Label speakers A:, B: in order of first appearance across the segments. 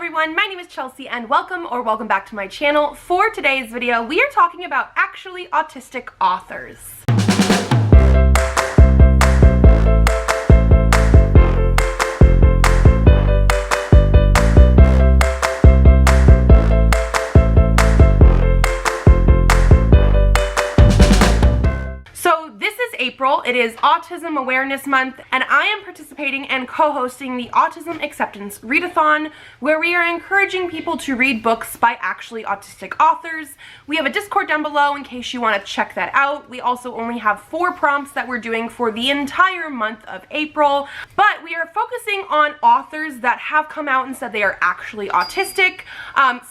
A: everyone, my name is Chelsea and welcome back to my channel. For today's video, we are talking about actually autistic authors. April. It is Autism Awareness Month, and I am participating and co-hosting the Autism Acceptance Readathon, where we are encouraging people to read books by actually autistic authors. We have a Discord down below in case you want to check that out. We also only have 4 prompts that we're doing for the entire month of April, but we are focusing on authors that have come out and said they are actually autistic.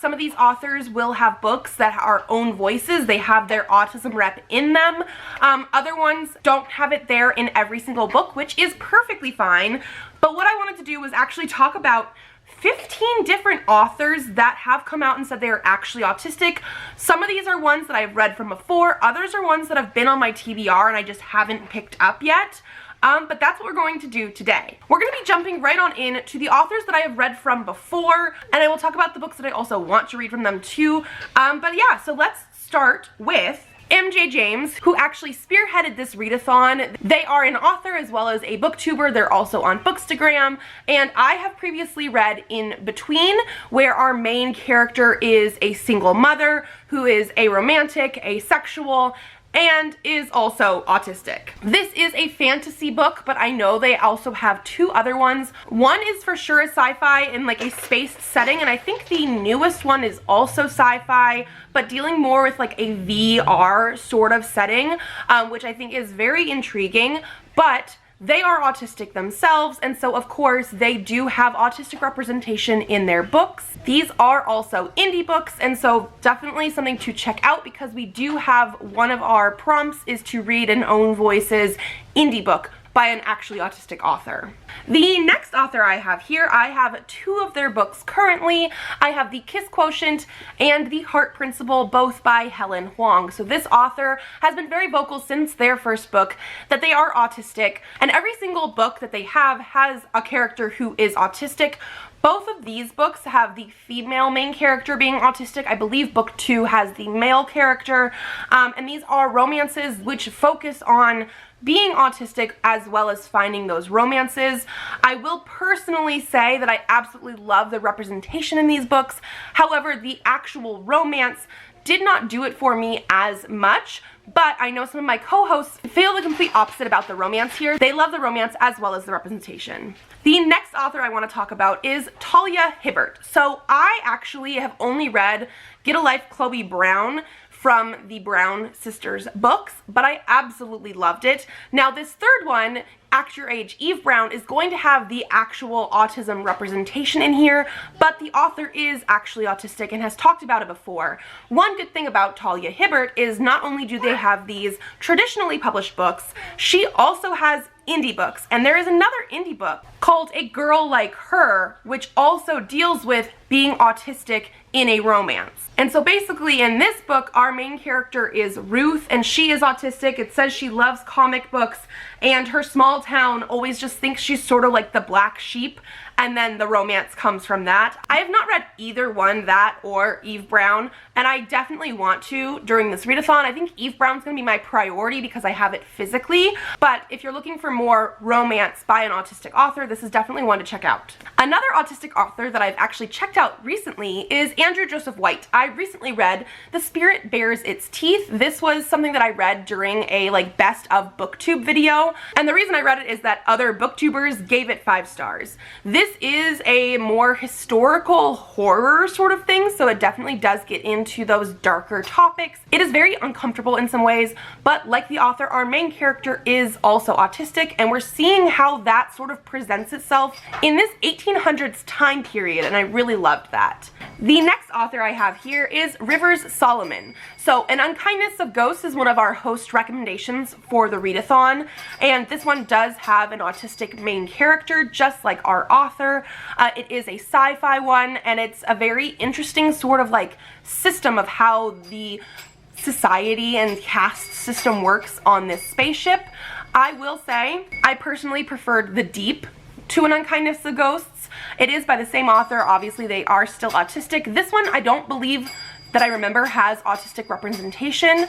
A: Some of these authors will have books that are own voices. They have their autism rep in them. Other ones don't have it there in every single book, which is perfectly fine. But what I wanted to do was actually talk about 15 different authors that have come out and said they are actually autistic. Some of these are ones that I've read from before. Others are ones that have been on my TBR and I just haven't picked up yet. But that's what we're going to do today. We're going to be jumping right on in to the authors that I have read from before, and I will talk about the books that I also want to read from them too. But yeah, so let's start with MJ James, who actually spearheaded this readathon. They are an author as well as a booktuber. They're also on Bookstagram, and I have previously read In Between, where our main character is a single mother who is a romantic, asexual, and is also autistic. This is a fantasy book, but I know they also have 2 other ones. One is for sure a sci-fi in like a spaced setting, and I think the newest one is also sci-fi, but dealing more with like a VR sort of setting, which I think is very intriguing. But they are autistic themselves, and so of course they do have autistic representation in their books. These are also indie books, and so definitely something to check out, because we do have one of our prompts is to read an own voices indie book by an actually autistic author. The next author I have here, I have 2 of their books currently. I have The Kiss Quotient and The Hart Principle, both by Helen Hoang. So this author has been very vocal since their first book that they are autistic, and every single book that they have has a character who is autistic. Both of these books have the female main character being autistic. I believe book 2 has the male character, and these are romances which focus on being autistic as well as finding those romances. I will personally say that I absolutely love the representation in these books. However, the actual romance did not do it for me as much, but I know some of my co-hosts feel the complete opposite about the romance here. They love the romance as well as the representation. The next author I want to talk about is Talia Hibbert. So I actually have only read Get a Life, Chloe Brown from the Brown Sisters books, but I absolutely loved it. Now this third one, Act Your Age, Eve Brown, is going to have the actual autism representation in here, but the author is actually autistic and has talked about it before. One good thing about Talia Hibbert is not only do they have these traditionally published books, she also has indie books, and there is another indie book called A Girl Like Her, which also deals with being autistic in a romance. And so basically in this book, our main character is Ruth, and she is autistic. It says she loves comic books, and her small town always just thinks she's sort of like the black sheep, and then the romance comes from that. I have not read either one, that or Eve Brown, and I definitely want to during this readathon. I think Eve Brown's gonna be my priority because I have it physically, but if you're looking for more romance by an autistic author, this is definitely one to check out. Another autistic author that I've actually checked out recently is Andrew Joseph White. I recently read The Spirit Bares Its Teeth. This was something that I read during a like best of booktube video, and the reason I read it is that other booktubers gave it 5 stars. This is a more historical horror sort of thing, so it definitely does get into those darker topics. It is very uncomfortable in some ways, but like the author, our main character is also autistic, and we're seeing how that sort of presents itself in this 1800s time period, and I really loved that. The next author I have here is Rivers Solomon. So An Unkindness of Ghosts is one of our host recommendations for the readathon, and this one does have an autistic main character just like our author. It is a sci-fi one, and it's a very interesting sort of like system of how the society and caste system works on this spaceship. I will say I personally preferred the deep to An Unkindness to Ghosts. It is by the same author. Obviously, they are still autistic. This one, I don't believe that I remember has autistic representation.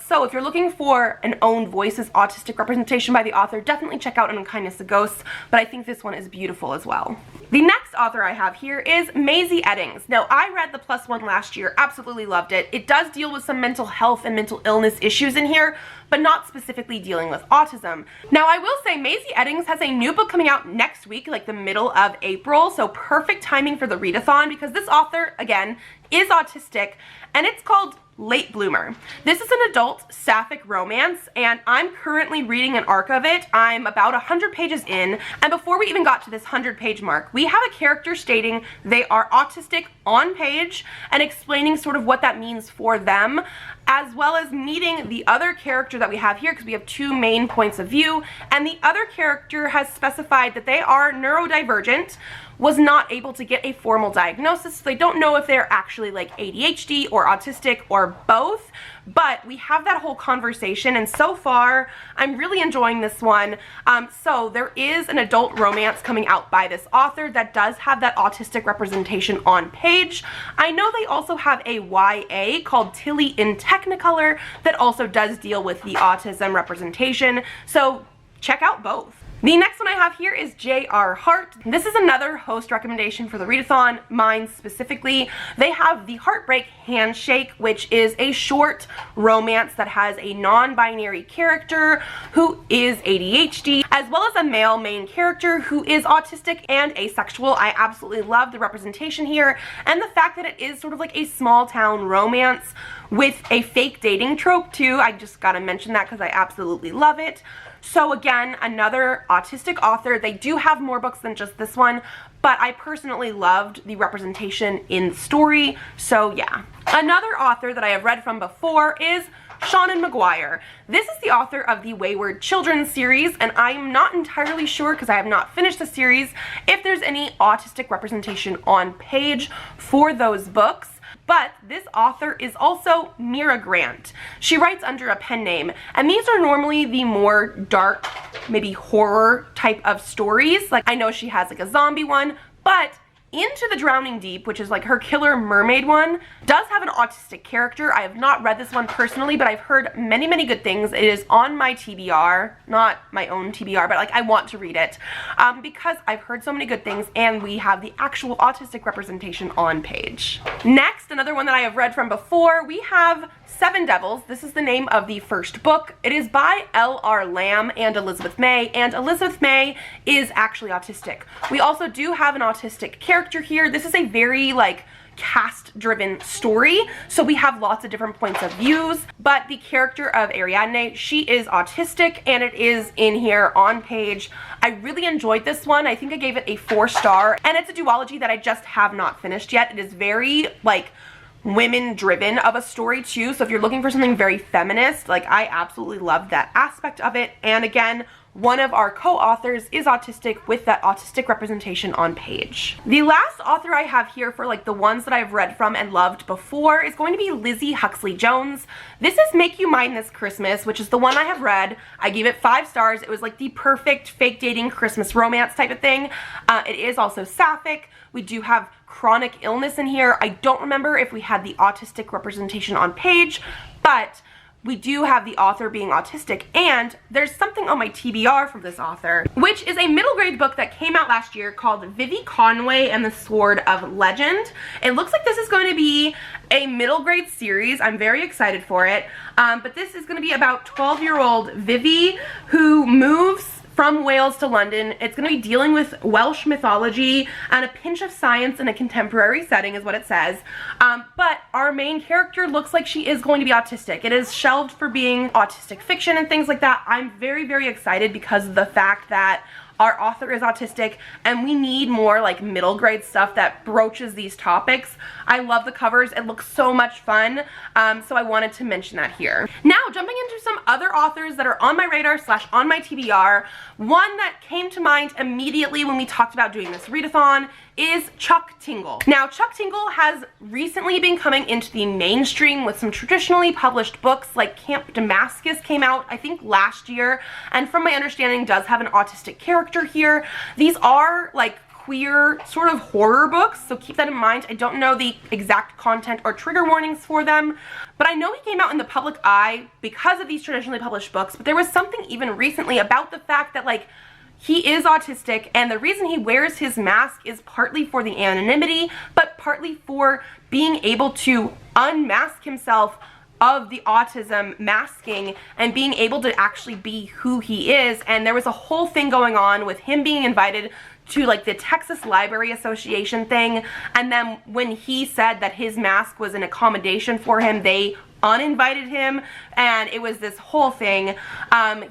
A: So if you're looking for an own voices autistic representation by the author, definitely check out An Unkindness to Ghosts, but I think this one is beautiful as well. The next author I have here is Mazey Eddings. Now, I read the +1 last year, absolutely loved it. It does deal with some mental health and mental illness issues in here, but not specifically dealing with autism. Now, I will say Mazey Eddings has a new book coming out next week, like the middle of April, so perfect timing for the readathon because this author, again, is autistic, and it's called Late Bloomer. This is an adult sapphic romance, and I'm currently reading an arc of it. I'm about 100 pages in, and before we even got to this 100-page mark, we have a character stating they are autistic on page and explaining sort of what that means for them, as well as meeting the other character that we have here, because we have two main points of view, and the other character has specified that they are neurodivergent, was not able to get a formal diagnosis, so they don't know if they're actually like ADHD or autistic or both, but we have that whole conversation, and so far I'm really enjoying this one. So there is an adult romance coming out by this author that does have that autistic representation on page. I know they also have a YA called Tilly in Technicolor that also does deal with the autism representation, so check out both. The next one I have here is J.R. Hart. This is another host recommendation for the readathon, mine specifically. They have The Heartbreak Handshake, which is a short romance that has a non-binary character who is ADHD, as well as a male main character who is autistic and asexual. I absolutely love the representation here, and the fact that it is sort of like a small town romance with a fake dating trope too. I just gotta mention that because I absolutely love it. So again, another autistic author. They do have more books than just this one, but I personally loved the representation in the story, so yeah. Another author that I have read from before is Seanan McGuire. This is the author of the Wayward Children series, and I'm not entirely sure, because I have not finished the series, if there's any autistic representation on page for those books. But this author is also Mira Grant. She writes under a pen name, and these are normally the more dark, maybe horror type of stories. Like, I know she has like a zombie one, but Into the Drowning Deep, which is like her killer mermaid one, does have an autistic character. I have not read this one personally, but I've heard many, many good things. It is on my TBR, not my own TBR, but like I want to read it because I've heard so many good things, and we have the actual autistic representation on page. Next, another one that I have read from before, we have Seven Devils. This is the name of the first book. It is by L.R. Lamb and Elizabeth May, and Elizabeth May is actually autistic. We also do have an autistic character here. This is a very like cast-driven story, so we have lots of different points of views, but the character of Ariadne, she is autistic, and it is in here on page. I really enjoyed this one. I think I gave it a 4-star, and it's a duology that I just have not finished yet. It is very like women driven of a story too, so if you're looking for something very feminist, like I absolutely love that aspect of it. And again, one of our co-authors is autistic with that autistic representation on page. The last author I have here for like the ones that I've read from and loved before is going to be Lizzie Huxley-Jones. This is Make You Mine This Christmas, which is the one I have read. I gave it 5 stars. It was like the perfect fake dating Christmas romance type of thing. It is also sapphic. We do have chronic illness in here. I don't remember if we had the autistic representation on page, but we do have the author being autistic, and there's something on my TBR from this author, which is a middle grade book that came out last year called Vivi Conway and the Sword of Legend. It looks like this is going to be a middle grade series. I'm very excited for it, but this is going to be about 12-year-old Vivi who moves from Wales to London. It's going to be dealing with Welsh mythology and a pinch of science in a contemporary setting is what it says. But our main character looks like she is going to be autistic. It is shelved for being autistic fiction and things like that. I'm very, very excited because of the fact that our author is autistic, and we need more like middle grade stuff that broaches these topics. I love the covers. It looks so much fun, so I wanted to mention that here. Now, jumping into some other authors that are on my radar / on my TBR, one that came to mind immediately when we talked about doing this readathon is Chuck Tingle. Now, Chuck Tingle has recently been coming into the mainstream with some traditionally published books, like Camp Damascus came out, I think, last year, and from my understanding does have an autistic character here. These are like queer sort of horror books, so keep that in mind. I don't know the exact content or trigger warnings for them, but I know he came out in the public eye because of these traditionally published books. But there was something even recently about the fact that, like, he is autistic, and the reason he wears his mask is partly for the anonymity, but partly for being able to unmask himself of the autism masking and being able to actually be who he is. And there was a whole thing going on with him being invited to like the Texas Library Association thing, and then when he said that his mask was an accommodation for him, they uninvited him, and it was this whole thing.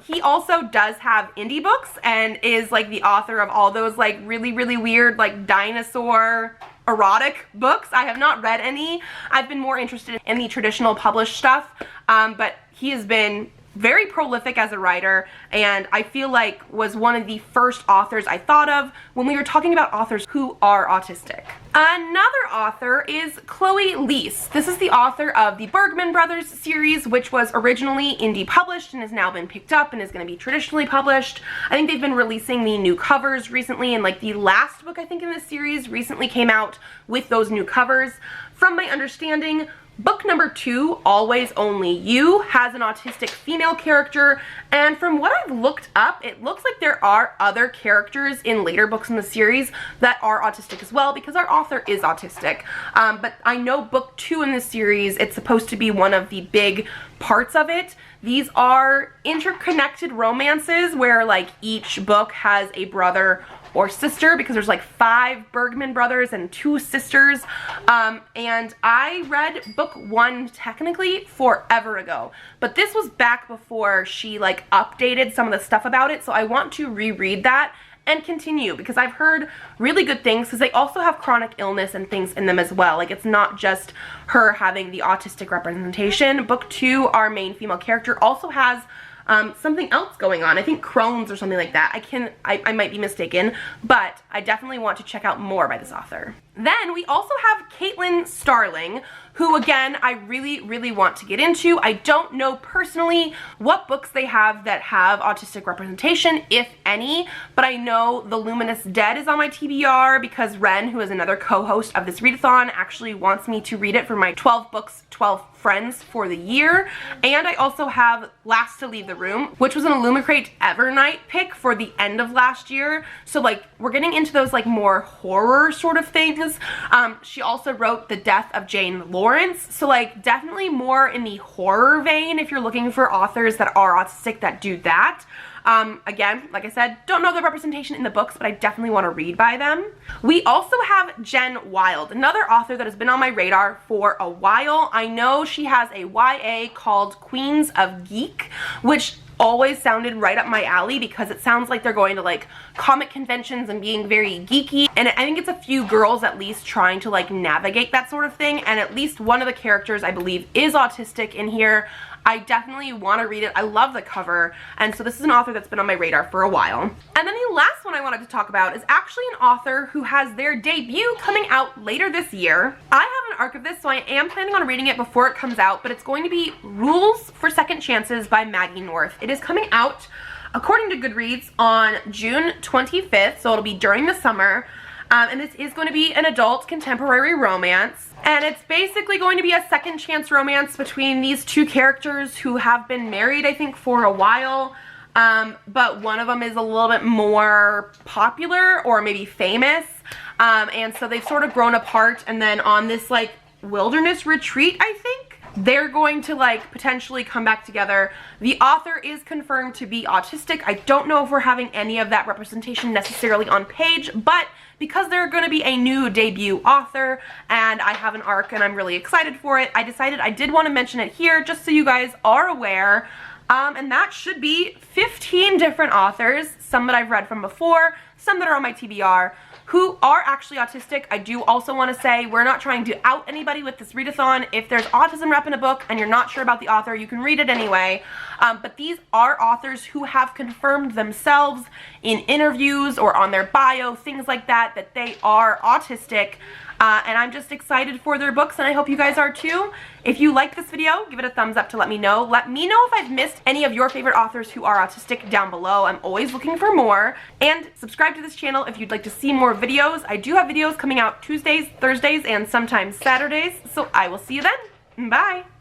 A: He also does have indie books and is like the author of all those like really weird like dinosaur erotic books. I have not read any. I've been more interested in the traditional published stuff, but he has been very prolific as a writer, and I feel like was one of the first authors I thought of when we were talking about authors who are autistic. Another author is Chloe Liese. This is the author of the Bergman Brothers series, which was originally indie published and has now been picked up and is going to be traditionally published. I think they've been releasing the new covers recently, and like the last book I think in this series recently came out with those new covers. From my understanding, book number 2, Always Only You, has an autistic female character, and from what I've looked up, it looks like there are other characters in later books in the series that are autistic as well, because our author is autistic. But I know book 2 in this series, it's supposed to be one of the big parts of it. These are interconnected romances where like each book has a brother or sister, because there's like 5 Bergman brothers and 2 sisters, and I read book 1 technically forever ago, but this was back before she like updated some of the stuff about it, so I want to reread that and continue, because I've heard really good things, because they also have chronic illness and things in them as well. Like, it's not just her having the autistic representation. Book 2, our main female character, also has something else going on. I think Crohn's or something like that. I might be mistaken, but I definitely want to check out more by this author. Then we also have Caitlin Starling, who again, I really want to get into. I don't know personally what books they have that have autistic representation, if any, but I know The Luminous Dead is on my TBR because Ren, who is another co-host of this readathon, actually wants me to read it for my 12 books, 12 friends for the year. And I also have Last to Leave the Room, which was an Illumicrate Evernight pick for the end of last year. So like, we're getting into those like more horror sort of things. She also wrote The Death of Jane Lawrence, so like definitely more in the horror vein if you're looking for authors that are autistic that do that. Again, like I said, don't know the representation in the books, but I definitely want to read by them. We also have Jen Wilde, another author that has been on my radar for a while. I know she has a YA called Queens of Geek, which always sounded right up my alley because it sounds like they're going to like comic conventions and being very geeky, and I think it's a few girls at least trying to like navigate that sort of thing, and at least one of the characters I believe is autistic in here. I definitely want to read it. I love the cover, and so this is an author that's been on my radar for a while. And then the last one I wanted to talk about is actually an author who has their debut coming out later this year. I have an arc of this, so I am planning on reading it before it comes out, but it's going to be Rules for Second Chances by Maggie North. It is coming out, according to Goodreads, on June 25th, so it'll be during the summer. And this is going to be an adult contemporary romance, and it's basically going to be a second chance romance between these two characters who have been married, I think, for a while, but one of them is a little bit more popular or maybe famous, and so they've sort of grown apart, and then on this like wilderness retreat, I think, they're going to like potentially come back together. The author is confirmed to be autistic. I don't know if we're having any of that representation necessarily on page, but because they're going to be a new debut author and I have an arc and I'm really excited for it, I decided I did want to mention it here just so you guys are aware. And that should be 15 different authors, some that I've read from before, some that are on my TBR, who are actually autistic. I do also want to say we're not trying to out anybody with this readathon. If there's autism rep in a book and you're not sure about the author, you can read it anyway. But these are authors who have confirmed themselves in interviews or on their bio, things like that, that they are autistic. And I'm just excited for their books, and I hope you guys are too. If you like this video, give it a thumbs up to let me know. Let me know if I've missed any of your favorite authors who are autistic down below. I'm always looking for more. And subscribe to this channel if you'd like to see more videos. I do have videos coming out Tuesdays, Thursdays, and sometimes Saturdays. So I will see you then. Bye!